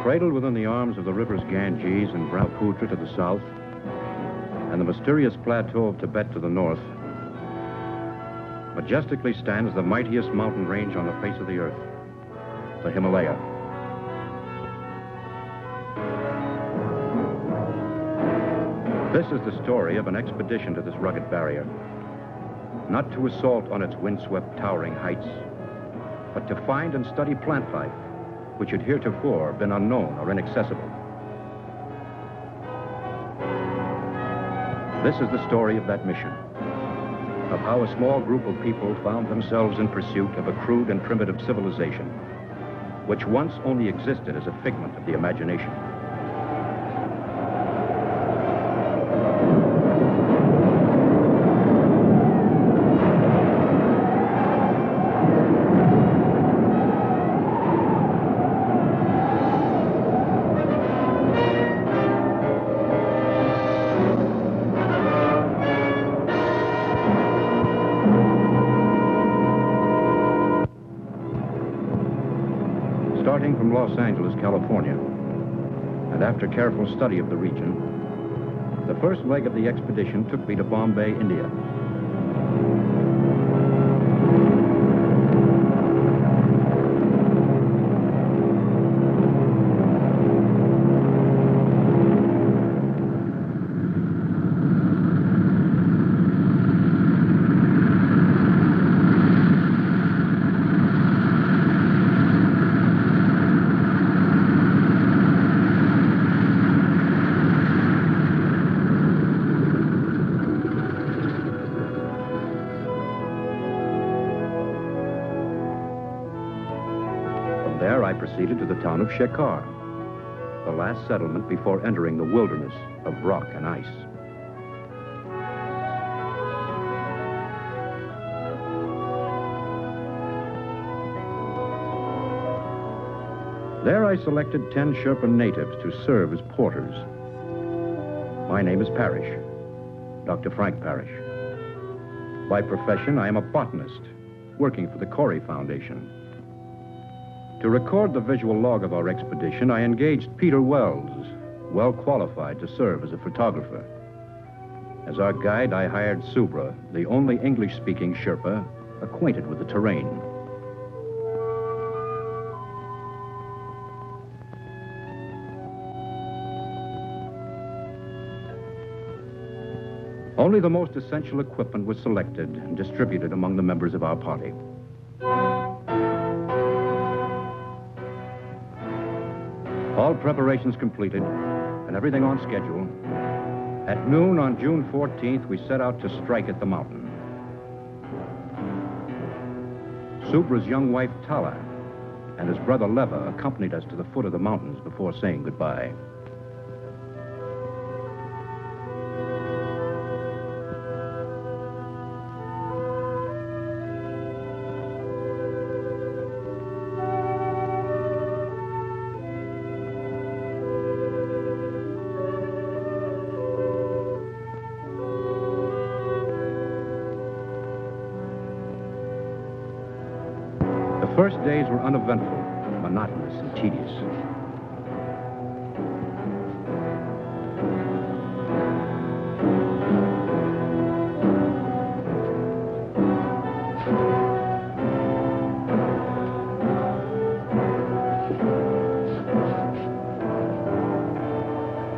Cradled within the arms of the rivers Ganges and Brahmaputra to the south, and the mysterious plateau of Tibet to the north, majestically stands the mightiest mountain range on the face of the earth, the Himalaya. This is the story of an expedition to this rugged barrier, not to assault on its windswept, towering heights, but to find and study plant life, which had heretofore been unknown or inaccessible. This is the story of that mission, of how a small group of people found themselves in pursuit of a crude and primitive civilization, which once only existed as a figment of the imagination. Starting from Los Angeles, California, and after careful study of the region, the first leg of the expedition took me to Bombay, India. There I proceeded to the town of Shekhar, the last settlement before entering the wilderness of rock and ice. There I selected 10 Sherpa natives to serve as porters. My name is Parrish, Dr. Frank Parrish. By profession, I am a botanist, working for the Corey Foundation. To record the visual log of our expedition, I engaged Peter Wells, well qualified to serve as a photographer. As our guide, I hired Subra, the only English-speaking Sherpa acquainted with the terrain. Only the most essential equipment was selected and distributed among the members of our party. All preparations completed and everything on schedule, at noon on June 14th, we set out to strike at the mountain. Subra's young wife, Tala, and his brother, Leva, accompanied us to the foot of the mountains before saying goodbye. The first days were uneventful, monotonous, and tedious.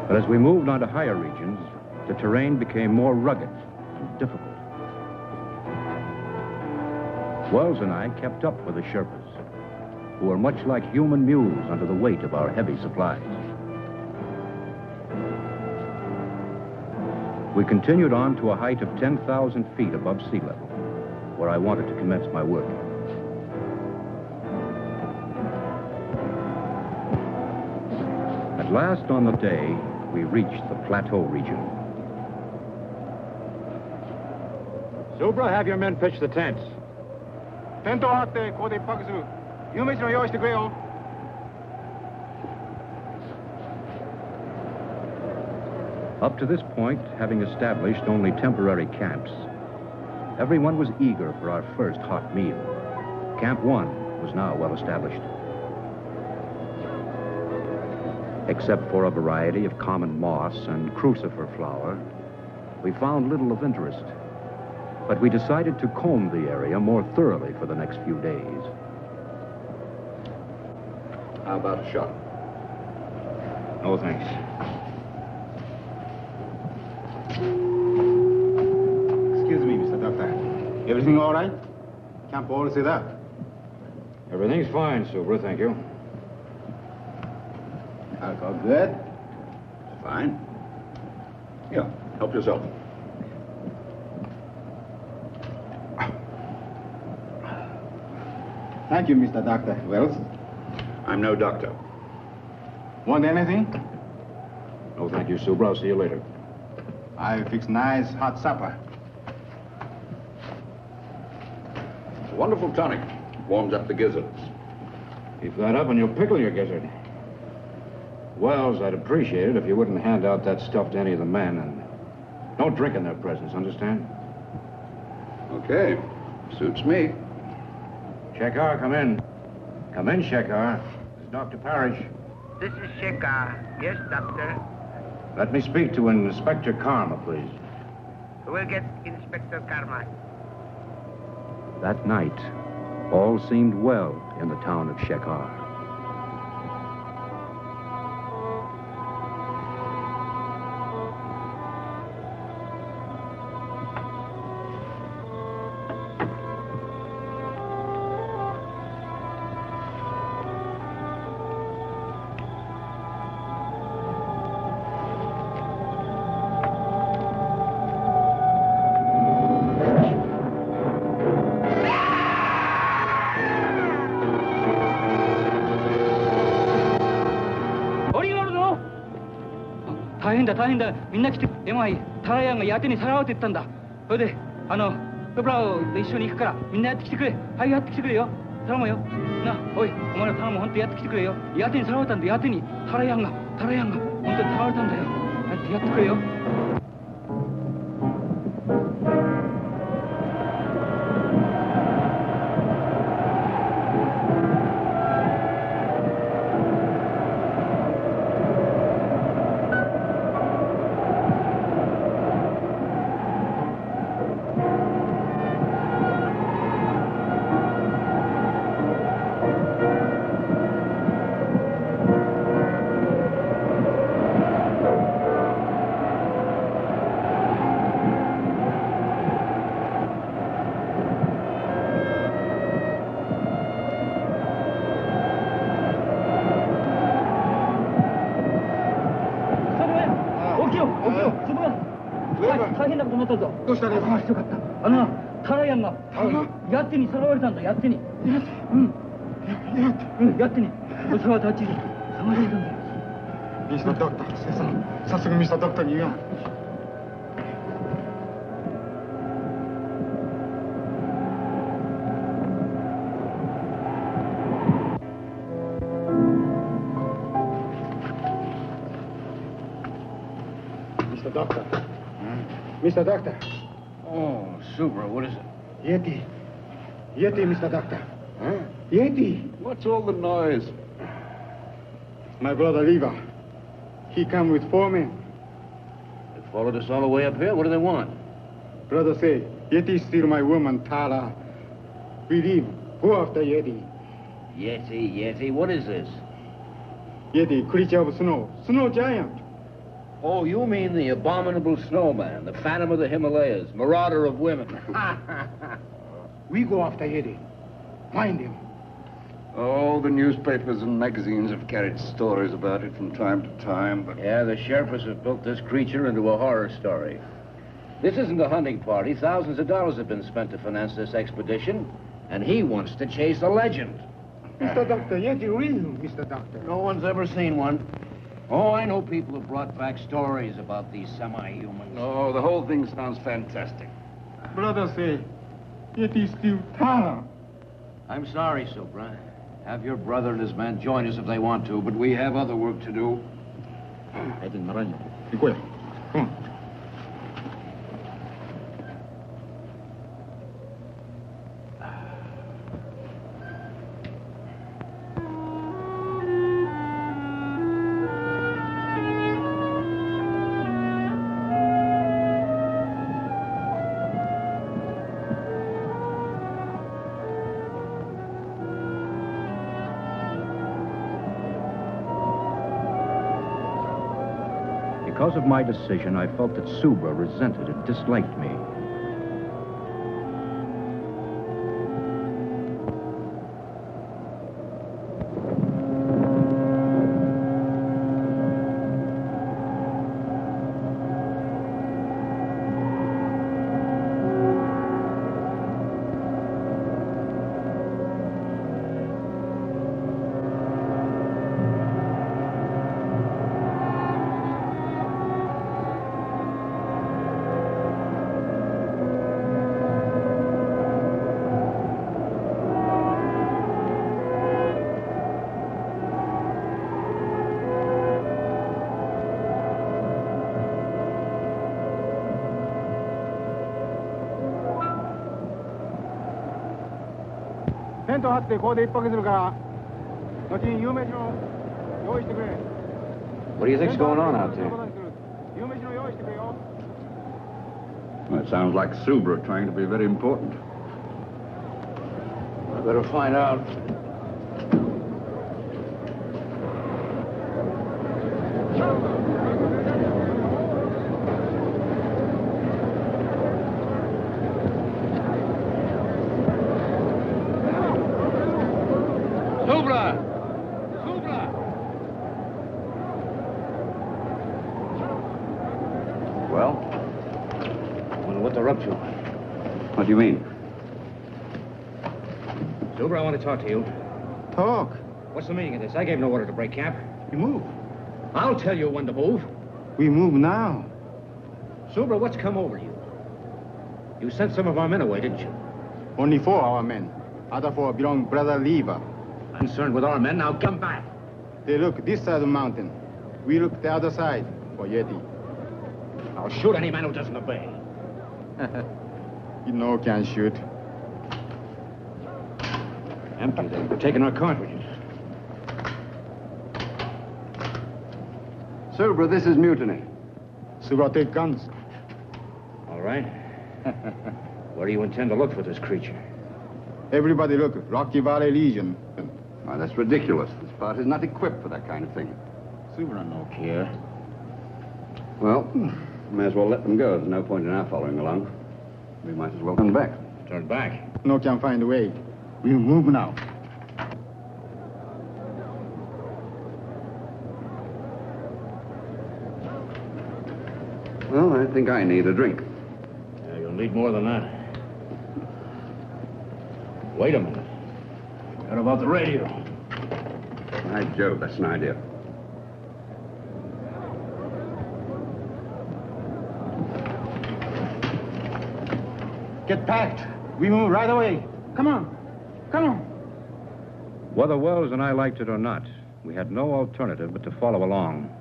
But as we moved on to higher regions, the terrain became more rugged and difficult. Wells and I kept up with the Sherpas, who were much like human mules under the weight of our heavy supplies. We continued on to a height of 10,000 feet above sea level, where I wanted to commence my work. At last on the day, we reached the plateau region. Subra, have your men pitch the tents. Up to this point, having established only temporary camps, everyone was eager for our first hot meal. Camp 1 was now well established. Except for a variety of common moss and crucifer flower, we found little of interest. But we decided to comb the area more thoroughly for the next few days. How about a shot? No, thanks. Excuse me, Mr. Doctor. Everything all right? Can't Paul say that? Everything's fine, Subra, thank you. Alcohol good? Fine. Here, help yourself. Thank you, Mr. Doctor. Wells? I'm no doctor. Want anything? No, thank you, Subra. I'll see you later. I fix nice hot supper. It's a wonderful tonic. Warms up the gizzards. Keep that up and you'll pickle your gizzard. Wells, I'd appreciate it if you wouldn't hand out that stuff to any of the men, and don't drink in their presence, understand? Okay. Suits me. Shekhar, come in. Come in, Shekhar. This is Dr. Parrish. This is Shekhar. Yes, doctor. Let me speak to Inspector Karma, please. We'll get Inspector Karma. That night, all seemed well in the town of Shekhar. 다행이다. 민나来て MIタラヤンがヤテにさらわって言ったんだ。それでプブラウと一緒に行くからみんなやってきてくれ。はい、やってきてくれよ。頼むよ。な、おい、お前ら頼む、本当やってきてくれよ。ヤテにさらわれたんだ。ヤテにタラヤンが本当にさらわれたんだよ。やってくれよ。どうしたね。よかった。タラヤンがヤテにさらわれたんだ。ヤテに。ヤテに。さわたちに探してたんだよ。ミスタードクター、先生、早速ミスタードクターに言うよ。Mr. Doctor. Mr. Doctor. Oh, Subra, what is it? Yeti. Yeti, Mr. Doctor. Huh? Yeti. What's all the noise? My brother Lever. He come with 4 men. They followed us all the way up here? What do they want? Brother say, Yeti steal my woman, Tara. We leave. Go after Yeti. Yeti, what is this? Yeti, creature of snow. Snow giant. Oh, you mean the abominable snowman, the phantom of the Himalayas, marauder of women. We go after Yeti. Find him. Oh, the newspapers and magazines have carried stories about it from time to time, but... Yeah, the Sherpas have built this creature into a horror story. This isn't a hunting party. Thousands of dollars have been spent to finance this expedition, and he wants to chase a legend. Mr. Doctor, Yeti real, Mr. Doctor. No one's ever seen one. Oh, I know people who brought back stories about these semi-humans. Oh, the whole thing sounds fantastic. Brother say, Yeti steal Tara. I'm sorry, Subra. Have your brother and his men join us if they want to, but we have other work to do. Come on. Because of my decision, I felt that Subra resented and disliked me. What do you think's going on out there? Well, it sounds like Subra trying to be very important. I better find out. What do you mean? Subra, I want to talk to you. Talk. What's the meaning of this? I gave no order to break camp. We move. I'll tell you when to move. We move now. Subra, what's come over you? You sent some of our men away, didn't you? Only 4 our men. Other 4 belong Brother Lever. Concerned with our men, now come back. They look this side of the mountain. We look the other side for Yeti. I'll shoot any man who doesn't obey. You know can shoot. Empty. They're taking our cartridges. Subra, this is mutiny. Subra, take guns. All right. Where do you intend to look for this creature? Everybody look. Rocky Valley Legion. Why, that's ridiculous. This part is not equipped for that kind of thing. Subra no care. Well, may as well let them go. There's no point in our following along. We might as well turn back. Turn back? No can find a way. We move now. Well, I think I need a drink. Yeah, you'll need more than that. Wait a minute. What about the radio? By Jove, that's an idea. Get packed. We move right away. Come on. Come on. Whether Wells and I liked it or not, we had no alternative but to follow along.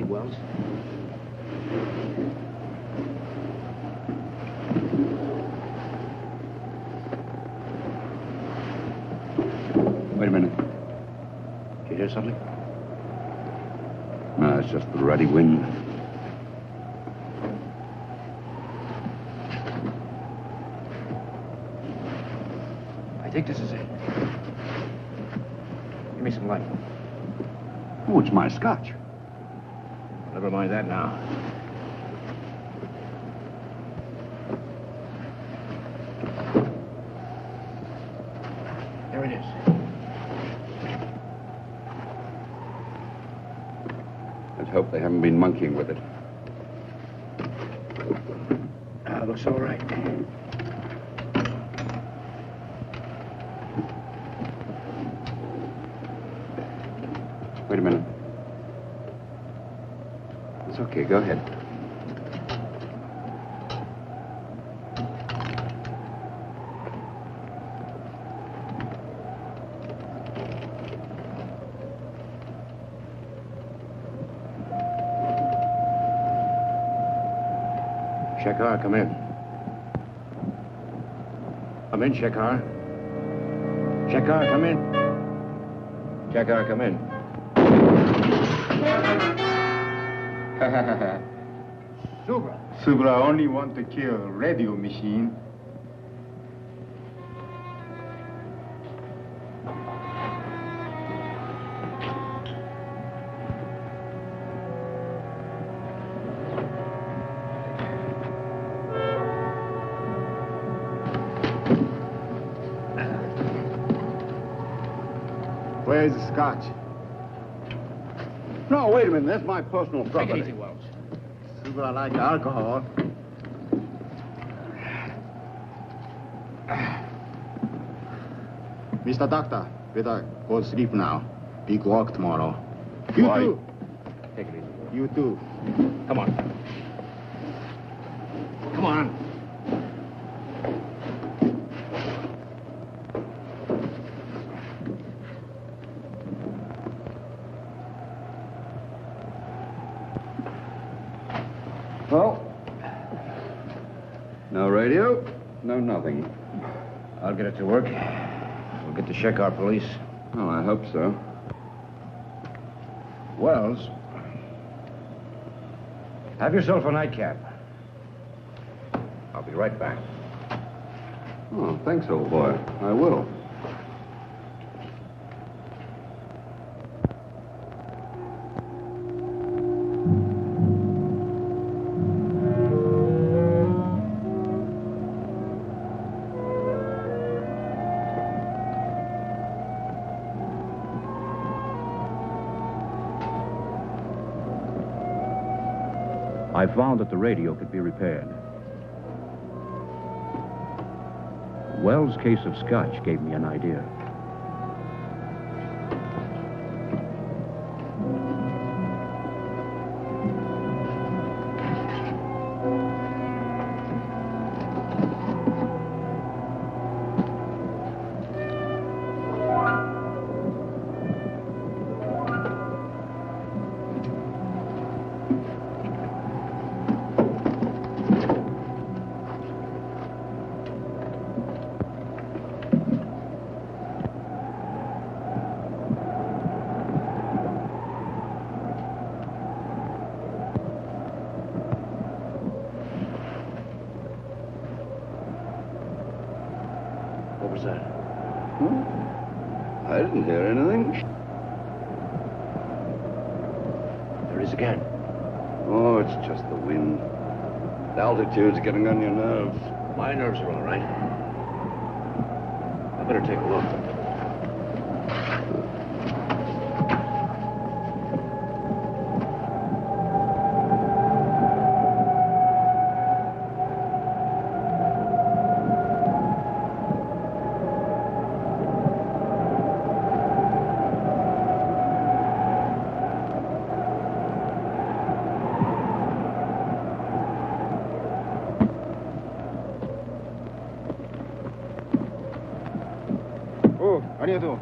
Wells. Wait a minute. Did you hear something? No, it's just the ruddy wind. I think this is it. Give me some light. Oh, it's my scotch. Never mind that now. Let's hope they haven't been monkeying with it. Looks all right. Wait a minute. It's okay, go ahead. Shekhar, come in. Come in, Shekhar. Shekhar, come in. Shekhar, come in. Subra only want to kill radio machine. Where's the scotch? No, wait a minute. That's my personal property. Take it easy, Wells. Subra like alcohol. Mr. Doctor, better go to sleep now. Big work tomorrow. You Why? too. Take it easy. You too. Come on. Come on. Well, no radio, no nothing. I'll get it to work. We'll get the Shekhar police. Oh, I hope so. Wells, have yourself a nightcap. I'll be right back. Oh, thanks, old boy. I will. I found that the radio could be repaired. Wells' case of scotch gave me an idea. What was that? I didn't hear anything. There it is again. Oh, it's just the wind. The altitude's getting on your nerves. My nerves are all right. I better take a look. Oh, arigato.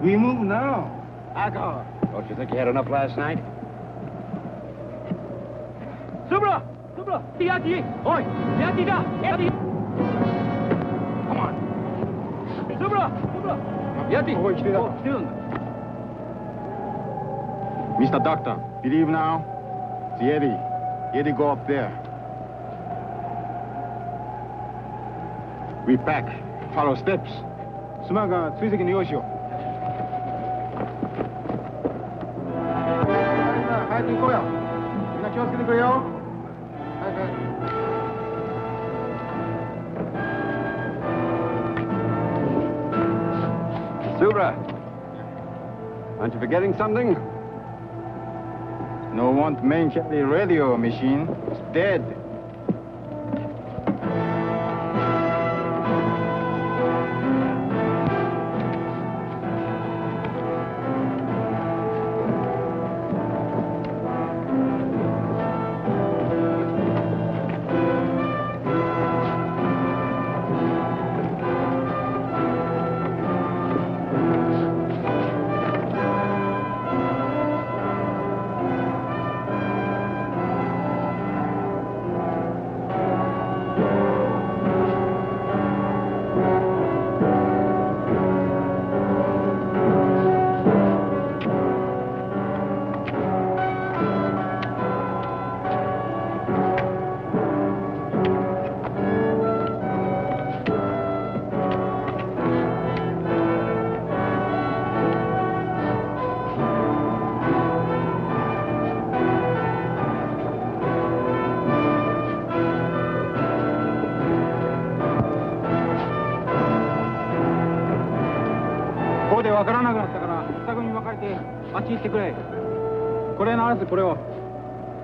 We move now. Alcohol. Don't you think you had enough last night? Subra! Subra! Yeti! Oi! Yeti da! Yeti! Come on. Subra! Subra! Yeti! Oh, 来てた。来てるんだ。 Mr. Doctor, believe now? The Yeti. Yeti go up there. We back. Follow steps. 妻が追跡に用意しよう。早く行こうよ。みんな気をつけてくれよ。早く。Subra, aren't you forgetting something? No want mention the radio machine. It's dead.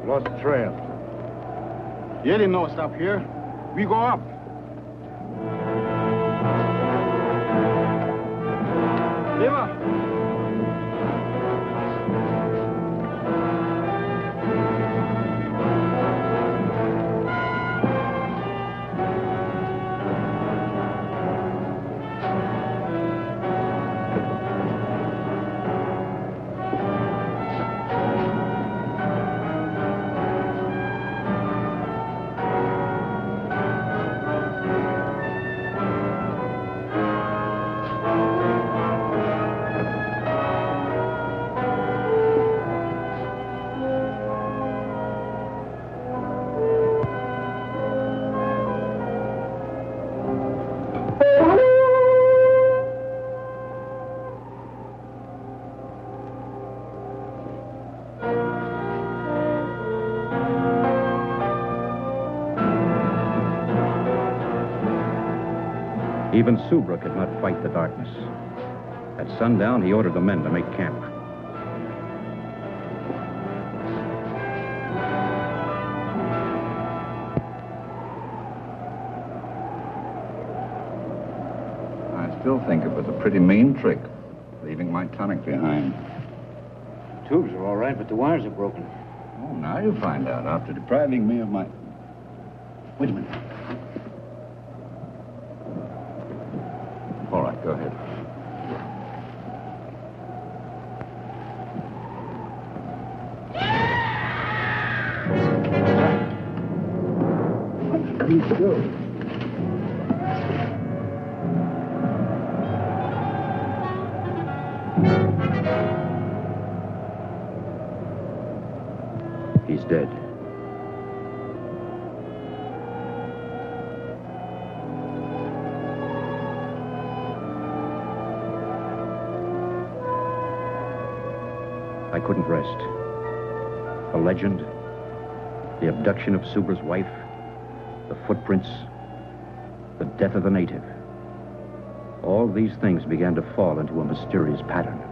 Lost trail. Yeti no stop here. We go up. Leva. Even Subra could not fight the darkness. At sundown, he ordered the men to make camp. I still think it was a pretty mean trick, leaving my tonic behind. Tubes are all right, but the wires are broken. Oh, now you find out, after depriving me of my... Wait a minute. All right, go ahead. What did he do? He's dead. I couldn't rest. The legend, the abduction of Subra's wife, the footprints, the death of the native. All these things began to fall into a mysterious pattern.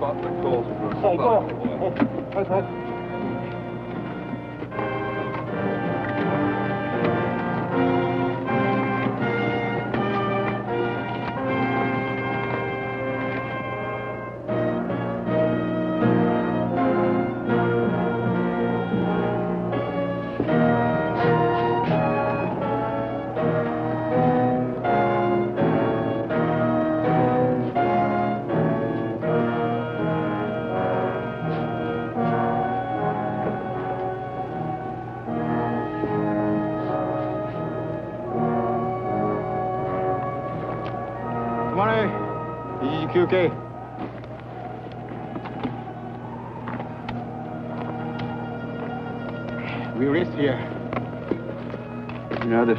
botanical. Okay. We rest here. You know, this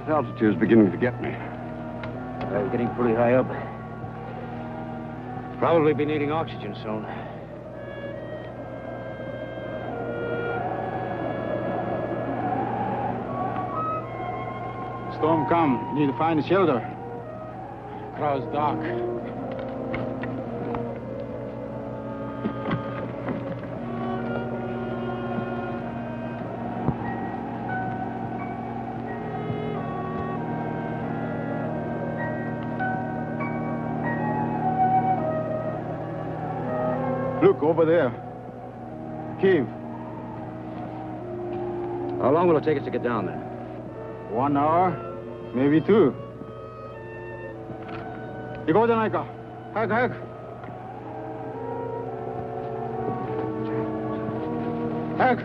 altitude is beginning to get me. We're getting pretty high up. Probably be needing oxygen soon. Storm come. Need to find a shelter. Crowd's dark. Look, over there. Cave. How long will it take us to get down there? 1 hour, maybe 2. 行こうじゃないか。早く早く。早く。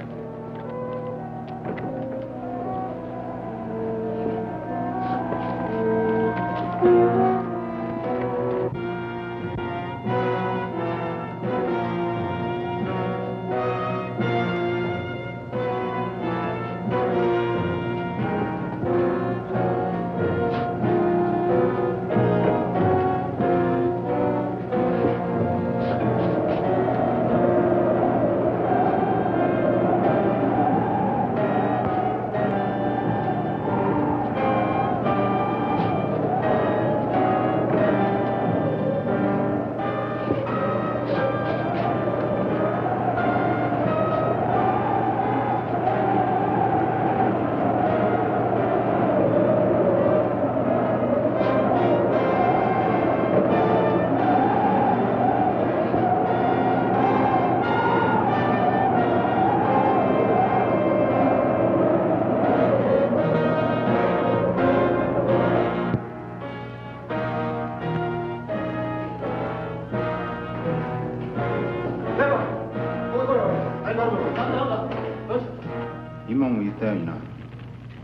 今も言ったようにな、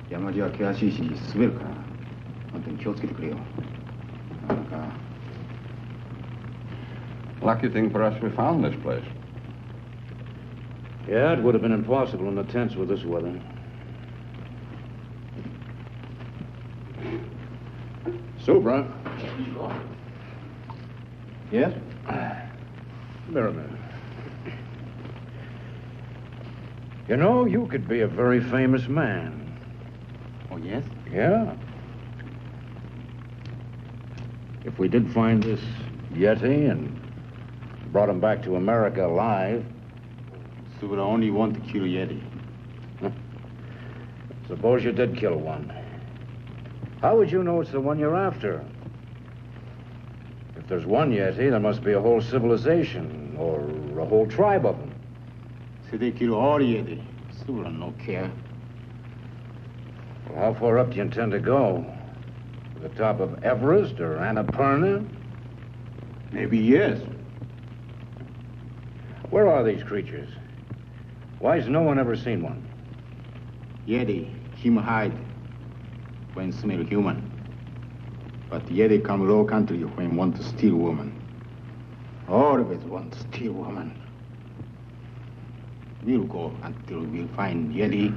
山路は険しいし滑るから、本当に気をつけてくれよ。なんか。Lucky thing for us we found this place. Yeah, it would have been impossible in the tents with this weather. Soup, right? Yes? There a minute. You know, you could be a very famous man. Oh, yes? Yeah. If we did find this Yeti and brought him back to America alive. So would I only want to kill Yeti. Suppose you did kill one. How would you know it's the one you're after? If there's one Yeti, there must be a whole civilization or a whole tribe of them. So they kill all Yeti. So would I no care. Well, how far up do you intend to go? To the top of Everest or Annapurna? Maybe yes. Where are these creatures? Why has no one ever seen one? Yeti, him hide when smell human. But Yeti come low country when want to steal woman. Always want to steal woman. We'll go until we'll find Yeti.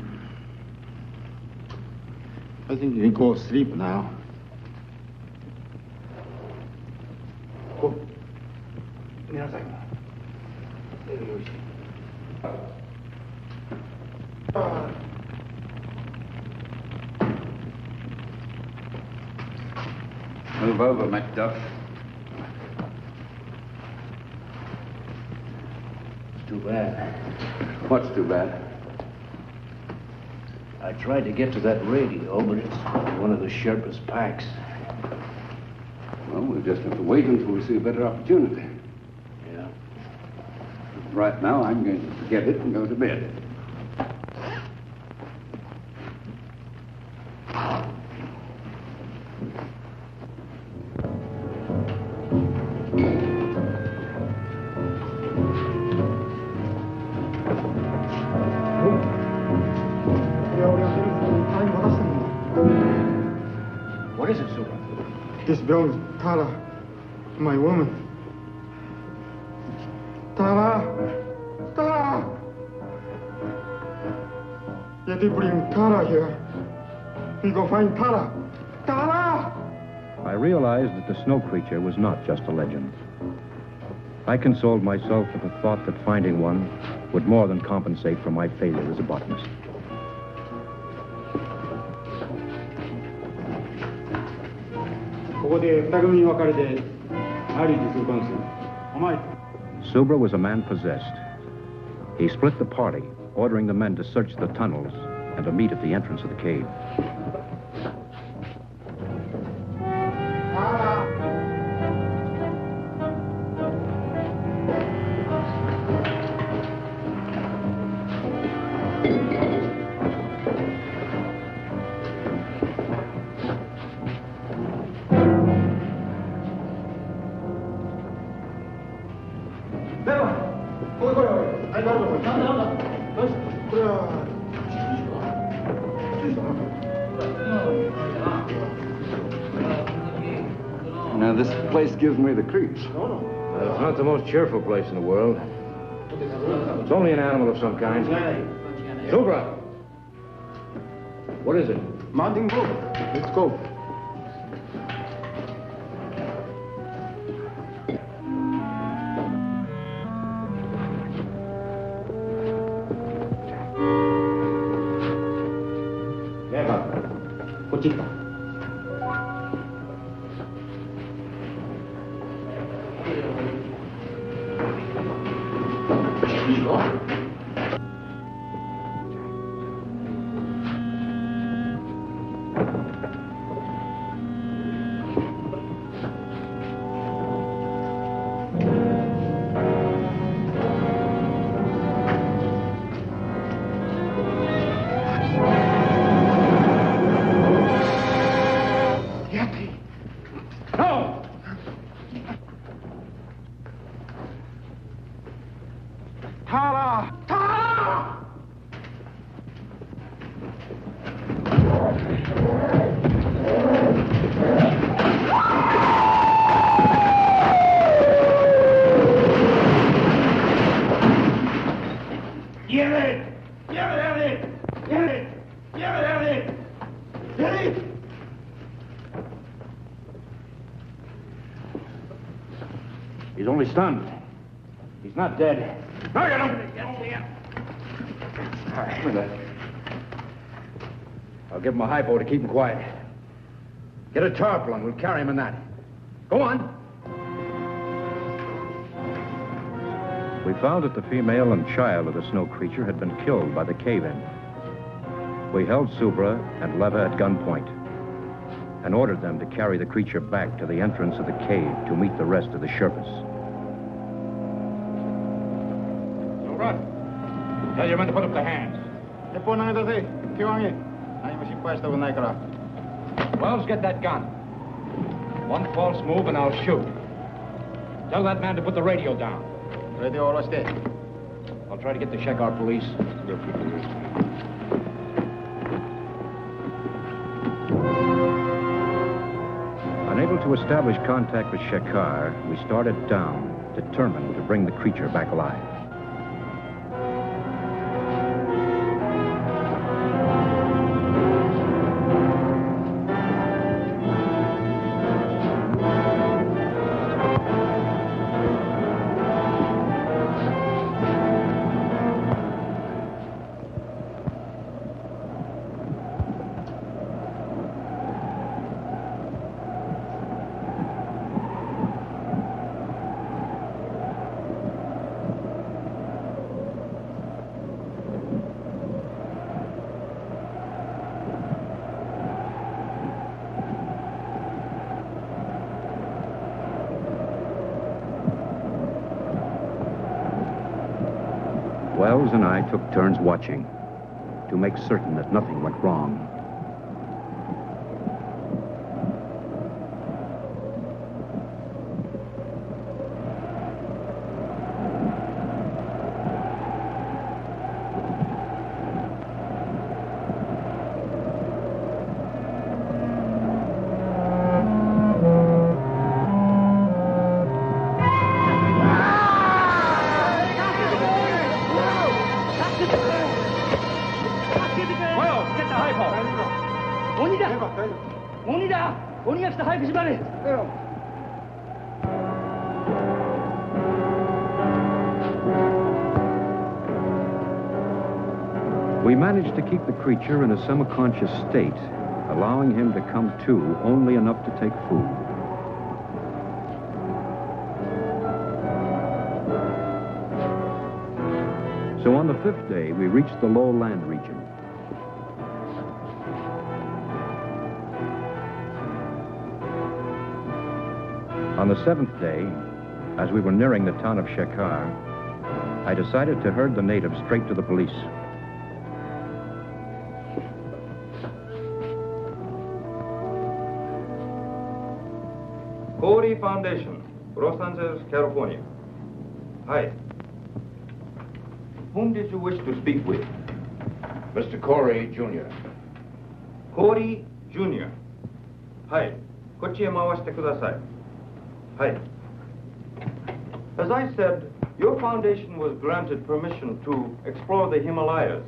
I think we go sleep now. Go. Move over, Macduff. Too bad. What's too bad? I tried to get to that radio, but it's one of the Sherpa's packs. Well, we'll just have to wait until we see a better opportunity. Yeah. Right now, I'm going to forget it and go to bed. What is it, Super? This belongs to Tara, my woman. Tara! Tara! Yeti bring Tara here. We go find Tara. Tara! I realized that the snow creature was not just a legend. I consoled myself with the thought that finding one would more than compensate for my failure as a botanist. Subra was a man possessed. He split the party, ordering the men to search the tunnels and to meet at the entrance of the cave. Now, this place gives me the creeps. It's not the most cheerful place in the world. It's only an animal of some kind. Subra! What is it? Mountain boat. Let's go. He's only stunned. He's not dead. No, you don't. Get over here. All right. I'll give him a hypo to keep him quiet. Get a tarpaulin. We'll carry him in that. Go on. We found that the female and child of the snow creature had been killed by the cave-in. We held Subra and Leva at gunpoint and ordered them to carry the creature back to the entrance of the cave to meet the rest of the Sherpas. Subra, tell your men to put up their hands. Wells, get that gun. One false move and I'll shoot. Tell that man to put the radio down. I'll try to get the Shekar police. Your people will. Unable to establish contact with Shekar, we started down, determined to bring the creature back alive. Wells and I took turns watching to make certain that nothing went wrong. We managed to keep the creature in a semi-conscious state, allowing him to come to only enough to take food. So on the 5th day, we reached the low land region. On the 7th day, as we were nearing the town of Shekhar, I decided to herd the natives straight to the police. Corey Foundation, Los Angeles, California. Hi. Whom did you wish to speak with? Mr. Corey, Jr. Corey, Jr. はい。こっちへ回してください。はい。As I said, your foundation was granted permission to explore the Himalayas.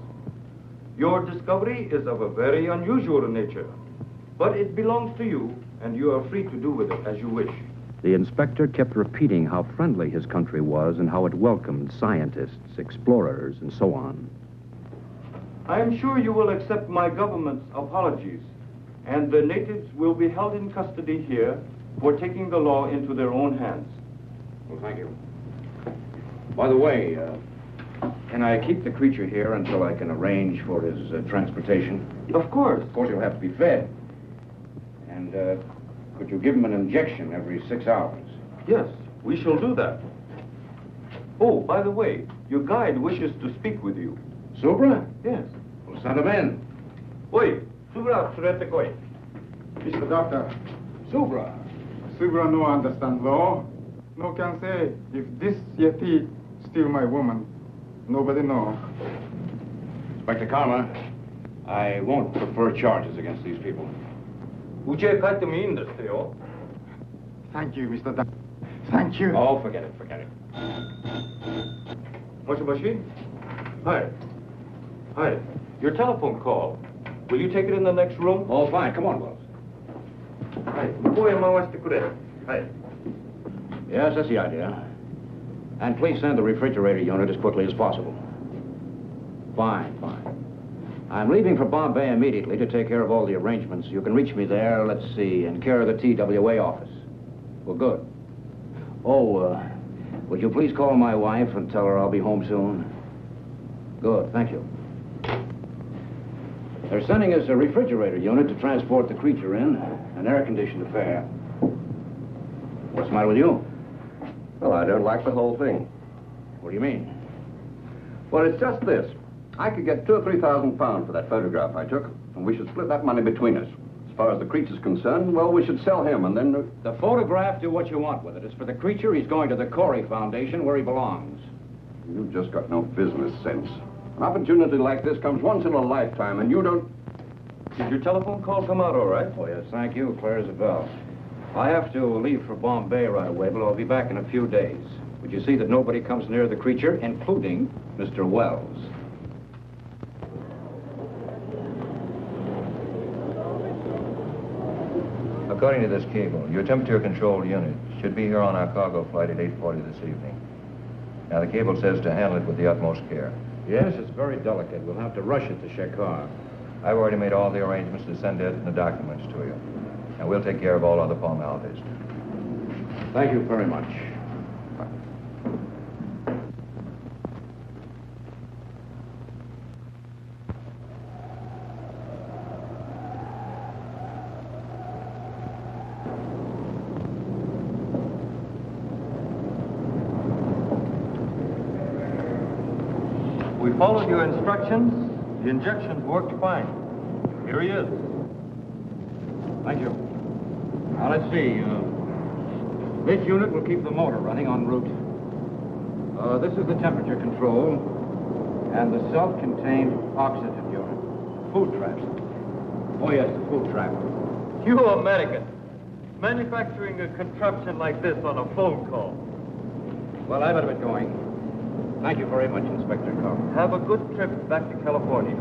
Your discovery is of a very unusual nature, but it belongs to you, and you are free to do with it as you wish. The inspector kept repeating how friendly his country was and how it welcomed scientists, explorers, and so on. I am sure you will accept my government's apologies, and the natives will be held in custody here for taking the law into their own hands. Well, thank you. By the way, can I keep the creature here until I can arrange for his transportation? Of course. Of course, he'll have to be fed. And could you give him an injection every 6 hours? Yes, we shall do that. Oh, by the way, your guide wishes to speak with you. Subra? Yes. Well, send him in. Oi, Subra, surete koi. Mr. Doctor, Subra. Subra no understand law. No can say if this Yeti steal my woman. Nobody know. Inspector Karma, I won't prefer charges against these people. Uche kaite mo ii desu yo. Thank you, Mr. Doctor. Thank you. Oh, forget it, forget it. Moshi? Hi. Hi. Your telephone call. Will you take it in the next room? Oh, fine. Come on, Wells. Hi. Muko e mawashite kure. Hi. Yes, that's the idea. And please send the refrigerator unit as quickly as possible. Fine, fine. I'm leaving for Bombay immediately to take care of all the arrangements. You can reach me there, let's see, in care of the TWA office. Well, good. Oh, would you please call my wife and tell her I'll be home soon? Good, thank you. They're sending us a refrigerator unit to transport the creature in, an air-conditioned affair. What's the matter with you? Well, I don't like the whole thing. What do you mean? Well, it's just this. I could get £2,000 or £3,000 for that photograph I took, and we should split that money between us. As far as the creature's concerned, well, we should sell him, and then... The photograph, do what you want with it. It's for the creature. He's going to the Corey Foundation, where he belongs. You've just got no business sense. An opportunity like this comes once in a lifetime, and you don't... Did your telephone call come out all right? Oh, yes, thank you. Clear as a bell. I have to leave for Bombay right away, but I'll be back in a few days. Would you see that nobody comes near the creature, including Mr. Wells? According to this cable, your temperature-controlled unit should be here on our cargo flight at 8:40 this evening. Now, the cable says to handle it with the utmost care. Yes, it's very delicate. We'll have to rush it to Shekhar. I've already made all the arrangements to send it and the documents to you. And we'll take care of all other formalities. Thank you very much. We followed your instructions. The injections worked fine. Here he is. Thank you. Now, let's see. This unit will keep the motor running en route. This is the temperature control and the self-contained oxygen unit. Food trap. Oh, yes, the food trap. You American, manufacturing a contraption like this on a phone call. Well, I better get going. Thank you very much, Inspector Carr. Have a good trip back to California.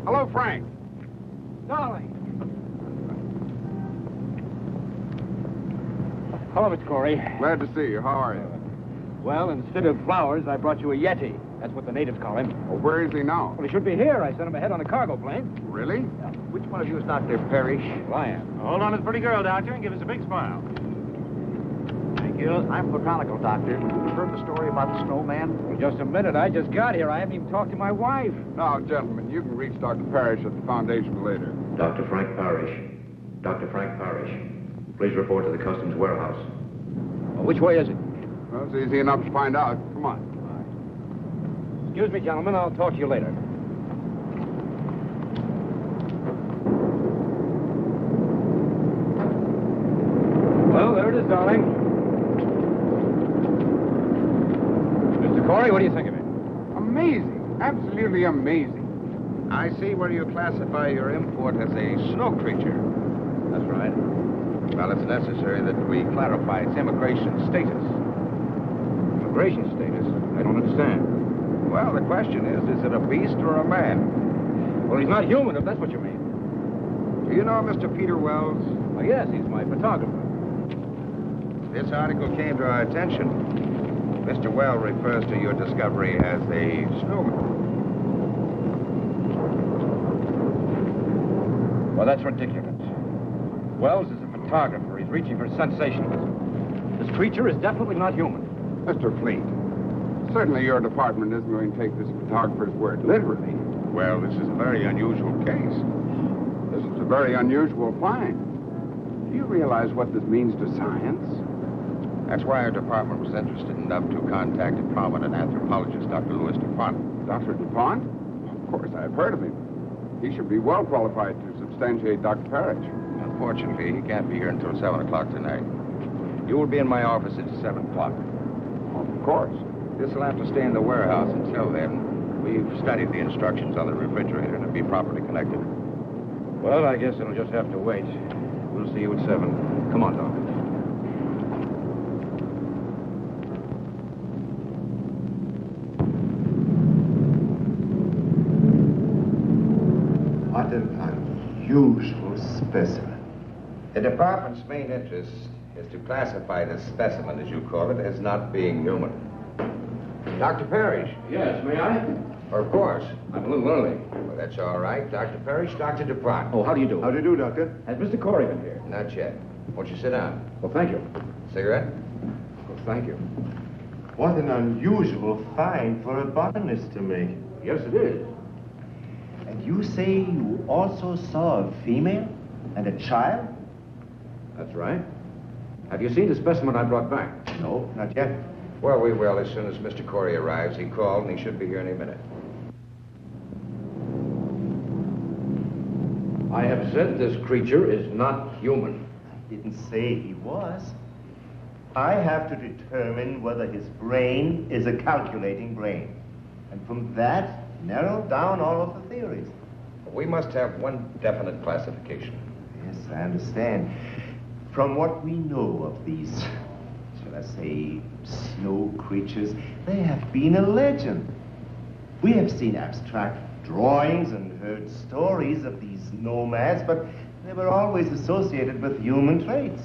Hello, Frank. Darling. Hello, Mr. Corey. Glad to see you. How are you? Well, instead of flowers, I brought you a Yeti. That's what the natives call him. Well, where is he now? Well, he should be here. I sent him ahead on a cargo plane. Really? Which one of you is Dr. Parrish? Well, I am. Hold on to the pretty girl, Doctor, and give us a big smile. Thank you. I'm botanical, Doctor. You heard the story about the snowman? Well, just a minute. I just got here. I haven't even talked to my wife. Now, gentlemen, you can reach Dr. Parrish at the Foundation later. Dr. Frank Parrish. Dr. Frank Parrish. Please report to the customs warehouse. Well, which way is it? Well, it's easy enough to find out. Come on. Excuse me, gentlemen. I'll talk to you later. Well, there it is, darling. Mr. Corey, what do you think of it? Amazing. Absolutely amazing. I see where you classify your import as a snow creature. That's right. Well, it's necessary that we clarify its immigration status. Immigration status? I don't understand. Well, the question is it a beast or a man? Well, he's not human, if that's what you mean. Do you know Mr. Peter Wells? Well, yes, he's my photographer. This article came to our attention. Mr. Wells refers to your discovery as a snowman. Well, that's ridiculous. Wells is a photographer. He's reaching for sensationalism. This creature is definitely not human. Mr. Fleet, certainly your department isn't going to take this photographer's word literally. Well, this is a very unusual case. This is a very unusual find. Do you realize what this means to science? That's why our department was interested enough to contact a prominent anthropologist, Dr. Louis DuPont. Dr. DuPont? Of course, I've heard of him. He should be well qualified to substantiate Dr. Parrish. Unfortunately, he can't be here until 7 o'clock tonight. You will be in my office at 7 o'clock. Of course. This will have to stay in the warehouse until then. We've studied the instructions on the refrigerator and it'll be properly connected. Well, I guess it'll just have to wait. We'll see you at 7. Come on, Doc. What an unusual specimen. The department's main interest is to classify this specimen, as you call it, as not being human. Dr. Parrish. Yes, may I? Of course. I'm a little early. Well, that's all right. Dr. Parrish, Dr. DuPont. Oh, how do you do? How do you do, Doctor? Has Mr. Corey been here? Not yet. Won't you sit down? Well, thank you. Cigarette? Well, thank you. What an unusual find for a botanist to make. Yes, it is. And you say you also saw a female and a child? That's right. Have you seen the specimen I brought back? No, not yet. Well, we will as soon as Mr. Corey arrives. He called and he should be here any minute. I have said this creature is not human. I didn't say he was. I have to determine whether his brain is a calculating brain. And from that, narrow down all of the theories. We must have one definite classification. Yes, I understand. From what we know of these, shall I say, snow creatures, they have been a legend. We have seen abstract drawings and heard stories of these nomads, but they were always associated with human traits.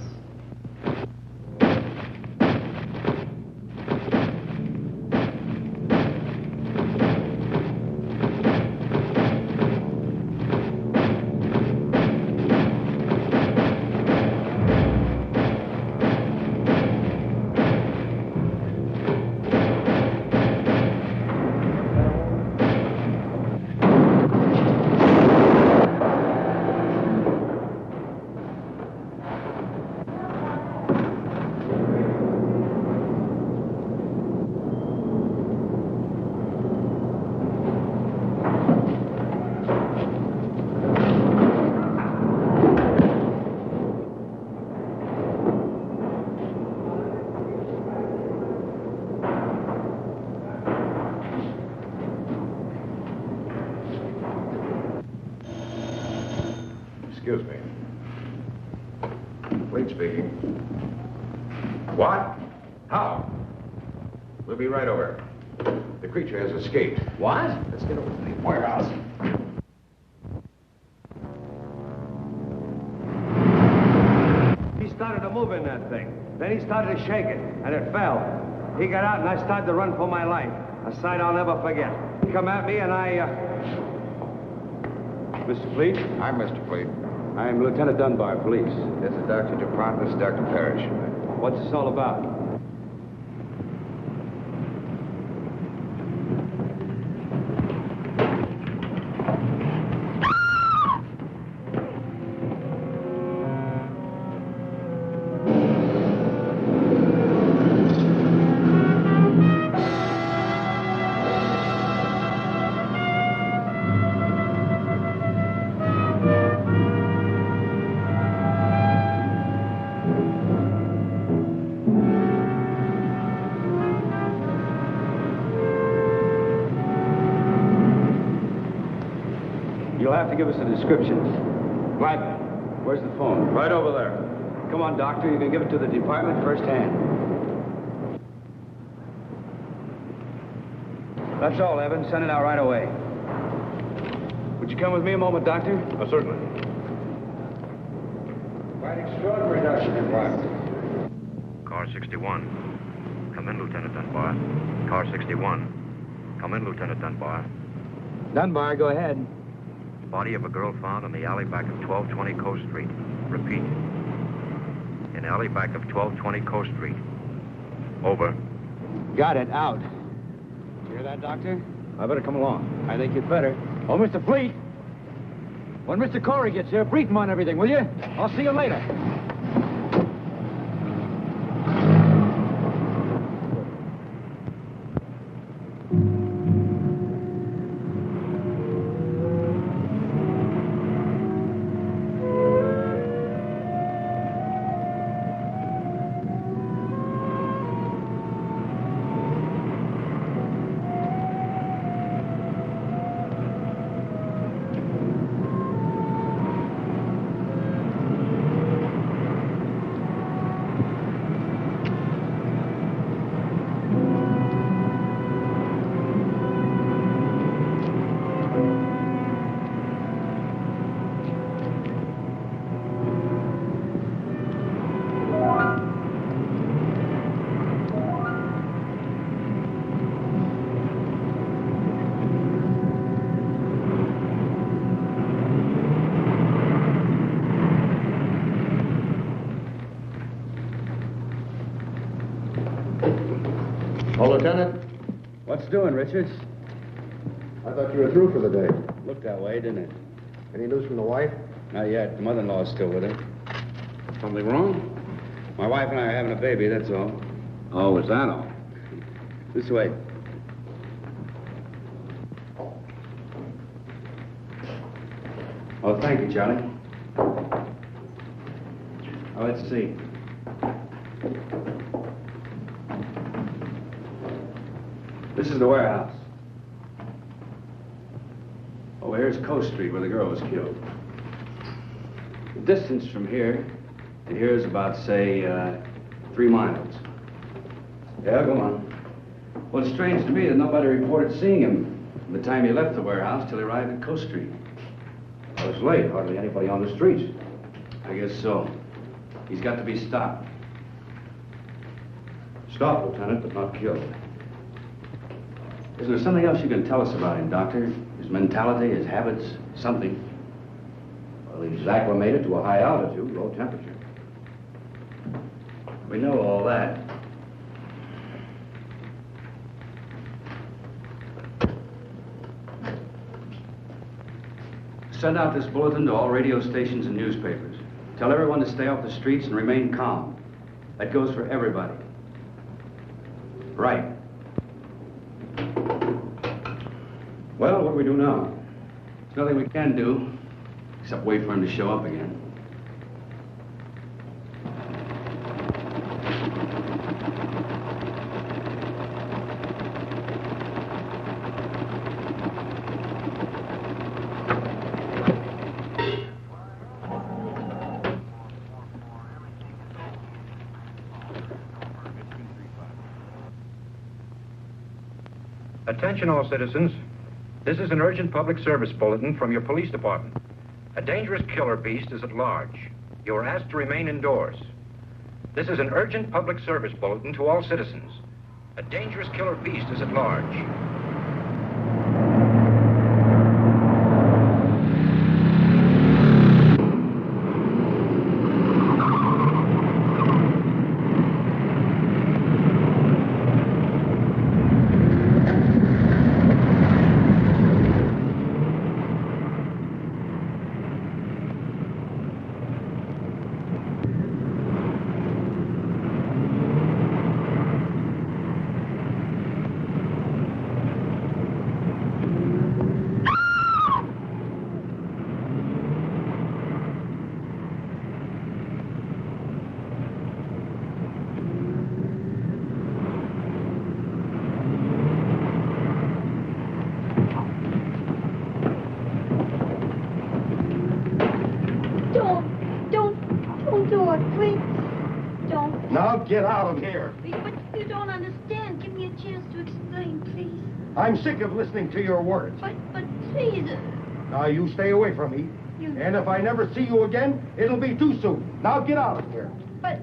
Excuse me. Fleet speaking. What? How? We'll be right over. The creature has escaped. What? Let's get over to the warehouse. He started to move in that thing. Then he started to shake it, and it fell. He got out, and I started to run for my life. A sight I'll never forget. He come at me, and Mr. Fleet? I'm Mr. Fleet. I'm Lieutenant Dunbar, police. This is Dr. DuPont. This is Dr. Parrish. What's this all about? You'll have to give us a description. Mike, where's the phone? Right over there. Come on, Doctor. You can give it to the department firsthand. That's all, Evan. Send it out right away. Would you come with me a moment, Doctor? Certainly. Quite extraordinary, Dr. DuPont. Car 61. Come in, Lieutenant Dunbar. Car 61. Come in, Lieutenant Dunbar. Dunbar, go ahead. Body of a girl found in the alley back of 1220 Coast Street. Repeat. In alley back of 1220 Coast Street. Over. Got it. Out. You hear that, Doctor? I better come along. I think you'd better. Oh, Mr. Fleet. When Mr. Corey gets here, brief him on everything, will you? I'll see you later. Oh, Lieutenant. What's doing, Richards? I thought you were through for the day. Looked that way, didn't it? Any news from the wife? Not yet. The mother-in-law's still with her. Something wrong? My wife and I are having a baby, that's all. Oh, is that all? This way. Oh, thank you, Charlie. Oh, let's see. This is the warehouse. Oh, here's Coast Street where the girl was killed. The distance from here to here is about, say, 3 miles. Yeah, go on. Well, it's strange to me that nobody reported seeing him from the time he left the warehouse till he arrived at Coast Street. Well, it's late. Hardly anybody on the streets. I guess so. He's got to be stopped. Stopped, Lieutenant, but not killed. Isn't there something else you can tell us about him, Doctor? His mentality, his habits, something? Well, he's acclimated to a high altitude, low temperature. We know all that. Send out this bulletin to all radio stations and newspapers. Tell everyone to stay off the streets and remain calm. That goes for everybody. Right. Well, what do we do now? There's nothing we can do, except wait for him to show up again. Attention all citizens. This is an urgent public service bulletin from your police department. A dangerous killer beast is at large. You are asked to remain indoors. This is an urgent public service bulletin to all citizens. A dangerous killer beast is at large. Get out of here. But you don't understand. Give me a chance to explain, please. I'm sick of listening to your words. But please. Now, you stay away from me. And if I never see you again, it'll be too soon. Now, get out of here. But...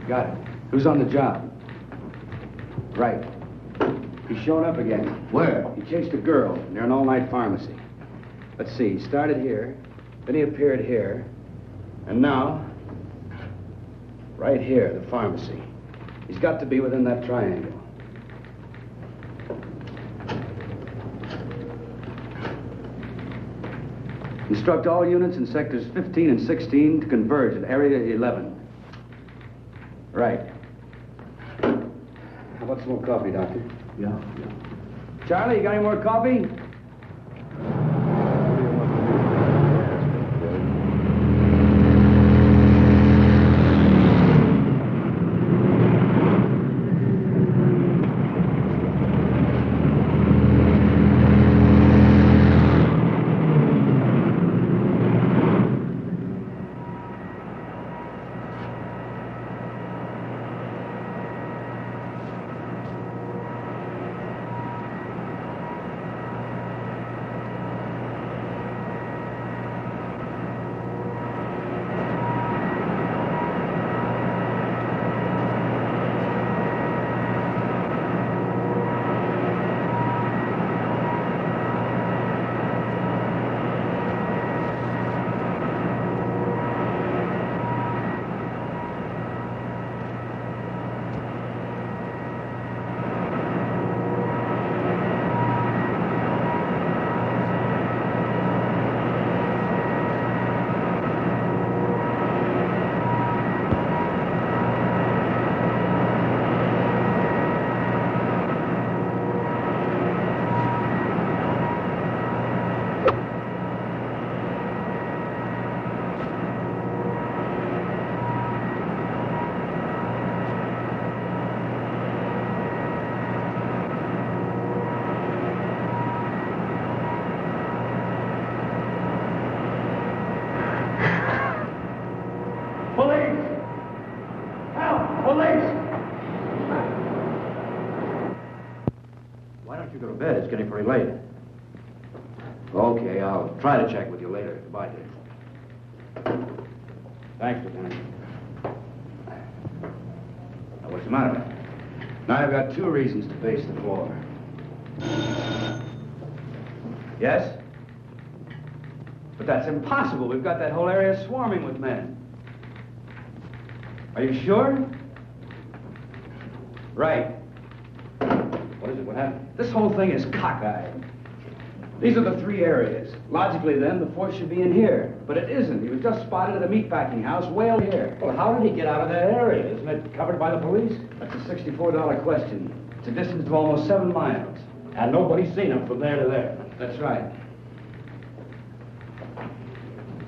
Got it. Who's on the job? Right. He showed up again. Where? He chased a girl near an all-night pharmacy. Let's see, he started here, then he appeared here, and now, right here, the pharmacy. He's got to be within that triangle. Instruct all units in sectors 15 and 16 to converge at area 11. Right. How about some more coffee, Doctor? Yeah. Charlie, you got any more coffee? you go to bed? It's getting pretty late. Okay, I'll try to check with you later. Goodbye, Dick. Thanks, Lieutenant. Now, what's the matter? Now, I've got 2 reasons to pace the floor. Yes? But that's impossible. We've got that whole area swarming with men. Are you sure? Right. What is it? What happened? This whole thing is cockeyed. These are the 3 areas. Logically, then, the force should be in here. But it isn't. He was just spotted at a meatpacking house way out here. Well, how did he get out of that area? Isn't it covered by the police? That's a $64 question. It's a distance of almost 7 miles. And nobody's seen him from there to there. That's right.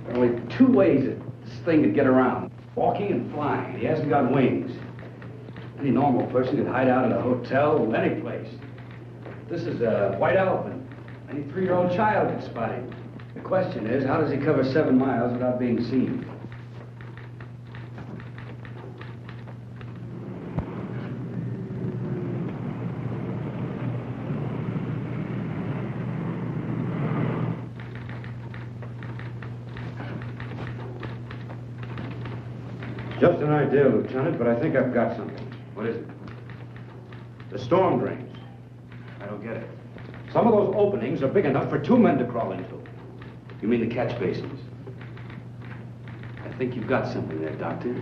There are only 2 ways that this thing could get around. Walking and flying. He hasn't got wings. Any normal person could hide out in a hotel, any place. This is a white elephant. Any 3-year-old child could spot him. The question is, how does he cover 7 miles without being seen? Just an idea, Lieutenant, but I think I've got something. What is it? The storm drains. I don't get it. Some of those openings are big enough for 2 men to crawl into. You mean the catch basins? I think you've got something there, Doctor.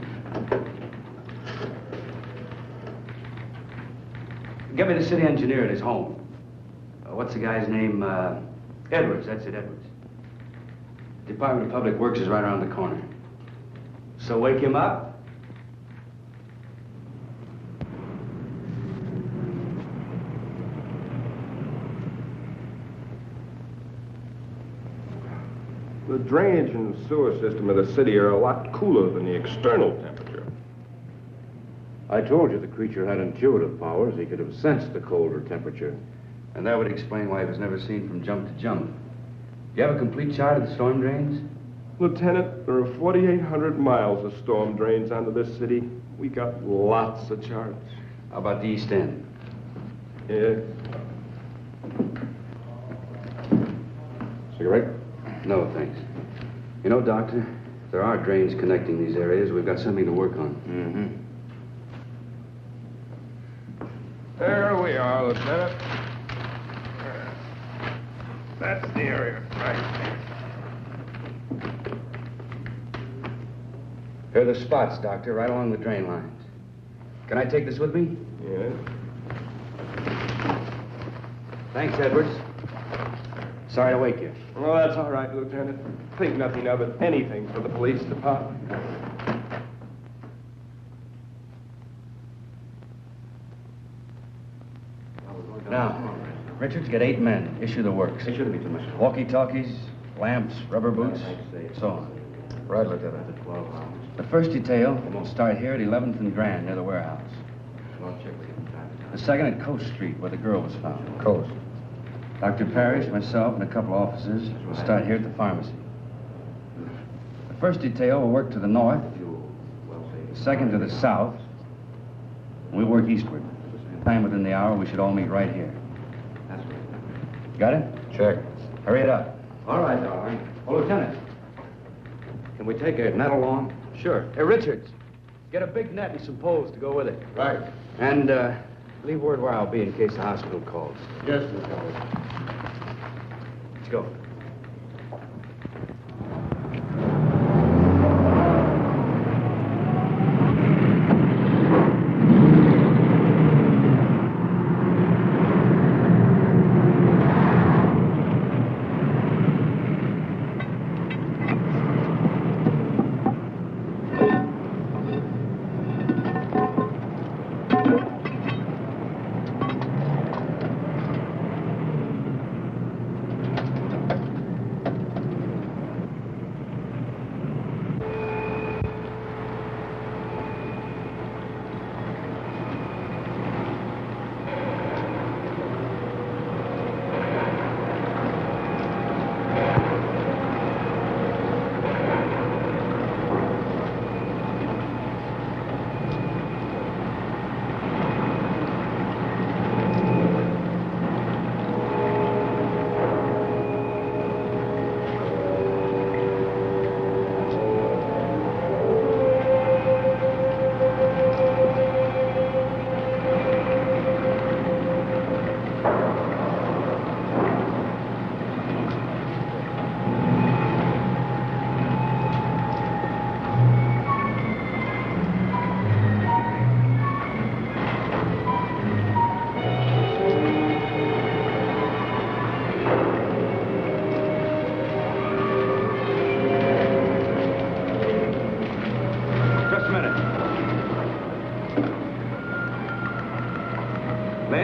Get me the city engineer at his home. What's the guy's name? Edwards, that's it, Edwards. Department of Public Works is right around the corner. So wake him up. The drainage and sewer system of the city are a lot cooler than the external temperature. I told you the creature had intuitive powers. He could have sensed the colder temperature. And that would explain why he was never seen from jump to jump. Do you have a complete chart of the storm drains? Lieutenant, there are 4,800 miles of storm drains under this city. We got lots of charts. How about the East End? Yeah. Cigarette? No, thanks. You know, Doctor, if there are drains connecting these areas, we've got something to work on. Mm-hmm. There we are, Lieutenant. That's the area, right. Here are the spots, Doctor, right along the drain lines. Can I take this with me? Yeah. Thanks, Edwards. Sorry to wake you. Well, that's all right, Lieutenant. Think nothing of it. Anything for the police department. Now, Richards, get 8 men. Issue the works. They shouldn't be too much. Walkie-talkies, lamps, rubber boots, so on. Right, Lieutenant. The first detail will start here at 11th and Grand, near the warehouse. The second at Coast Street, where the girl was found. Coast. Dr. Parrish, myself, and a couple officers will start here at the pharmacy. The first detail will work to the north, the second to the south, and we work eastward. Time within the hour, we should all meet right here. Got it? Check. Hurry it up. All right, darling. Oh, Lieutenant, can we take a net along? Sure. Hey, Richards, get a big net and some poles to go with it. Right. And leave word where I'll be in case the hospital calls. Yes, Lieutenant. Let's go.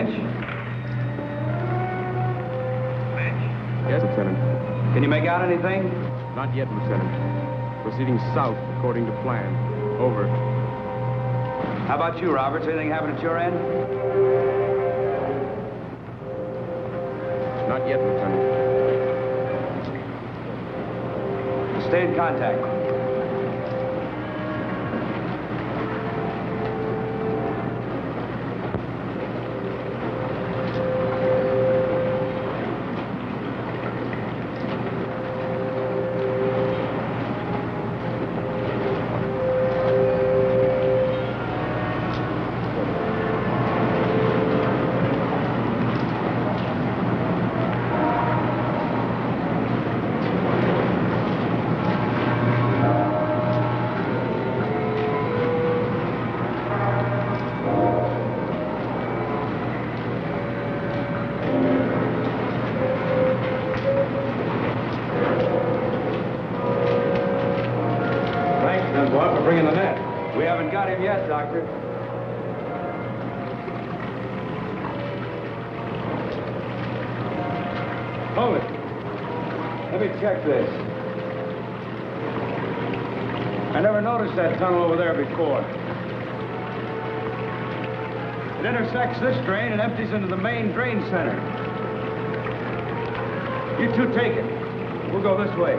Lynch? Yes, Lieutenant. Can you make out anything? Not yet, Lieutenant. Proceeding south according to plan. Over. How about you, Roberts? Anything happen at your end? Not yet, Lieutenant. Stay in contact. Bringing the net. We haven't got him yet, Doctor. Hold it. Let me check this. I never noticed that tunnel over there before. It intersects this drain and empties into the main drain center. You two take it. We'll go this way.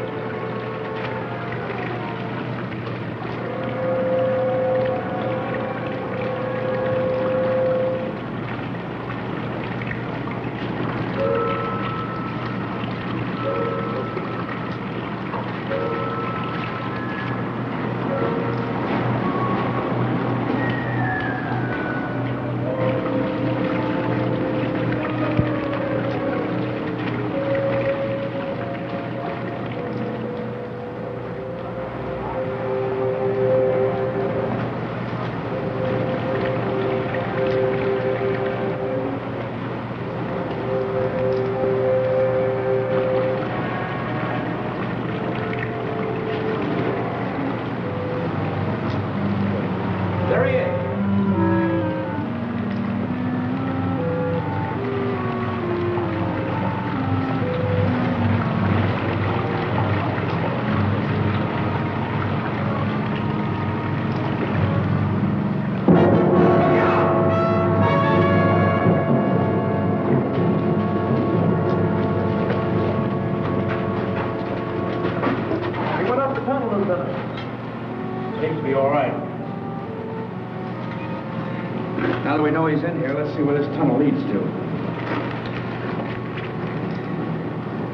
Now that we know he's in here, let's see where this tunnel leads to.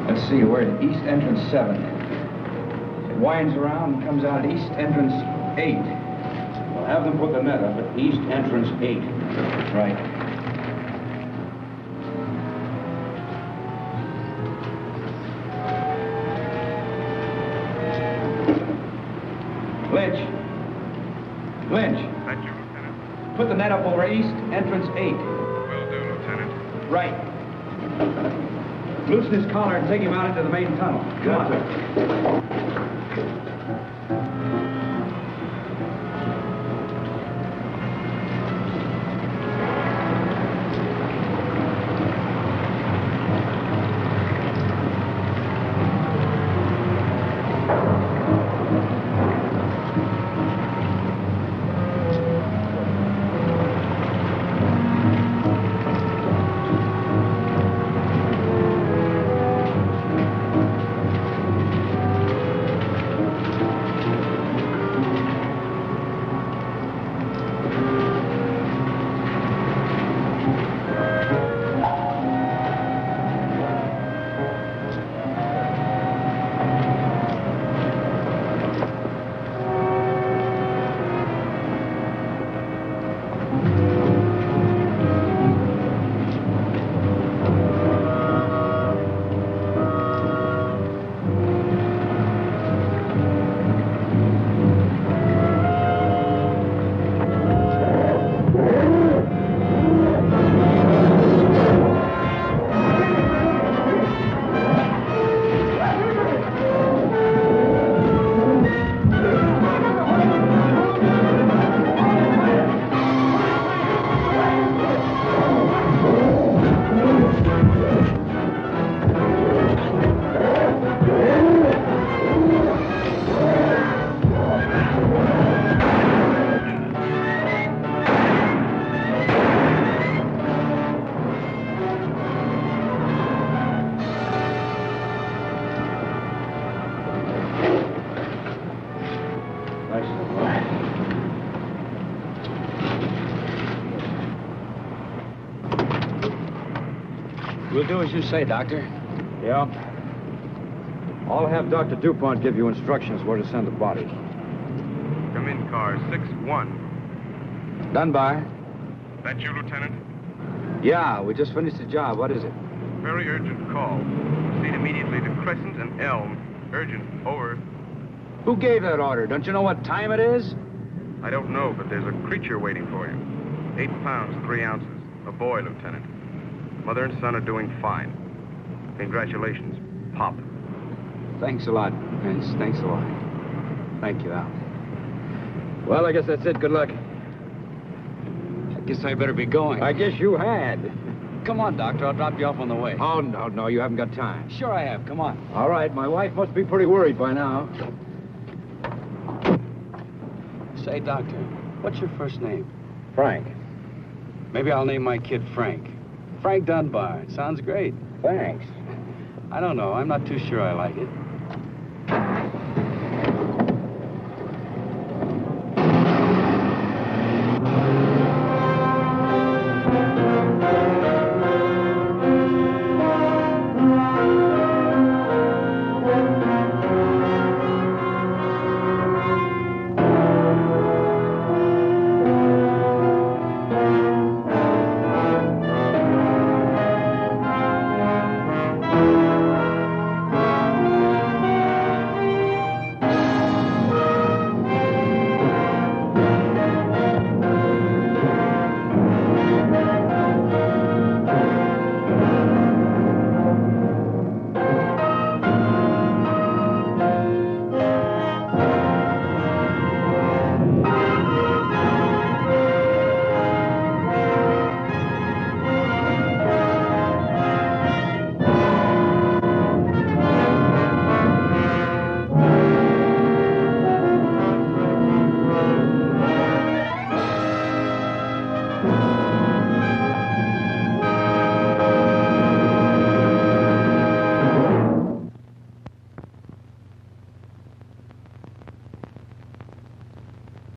Let's see, we're at East Entrance 7. It winds around and comes out at East Entrance 8. We'll have them put the net up at East Entrance 8. Right. Lynch. Lynch. Thank you, Lieutenant. Put the net up over East Entrance 8. Will do, Lieutenant. Right. Loosen his collar and take him out into the main tunnel. Come on. We'll do as you say, Doctor. Yeah. I'll have Dr. DuPont give you instructions where to send the body. Come in, car 6-1. Dunbar? That you, Lieutenant? Yeah, we just finished the job. What is it? Very urgent call. Proceed immediately to Crescent and Elm. Urgent. Over. Who gave that order? Don't you know what time it is? I don't know, but there's a creature waiting for you. 8 pounds, 3 ounces. A boy, Lieutenant. Mother and son are doing fine. Congratulations, Pop. Thanks a lot, Vince. Thanks a lot. Thank you, Al. Well, I guess that's it. Good luck. I guess I better be going. I guess you had. Come on, Doctor. I'll drop you off on the way. Oh, no, you haven't got time. Sure I have. Come on. All right, my wife must be pretty worried by now. Say, Doctor, what's your first name? Frank. Maybe I'll name my kid Frank. Frank Dunbar. Sounds great. Thanks. I don't know. I'm not too sure I like it.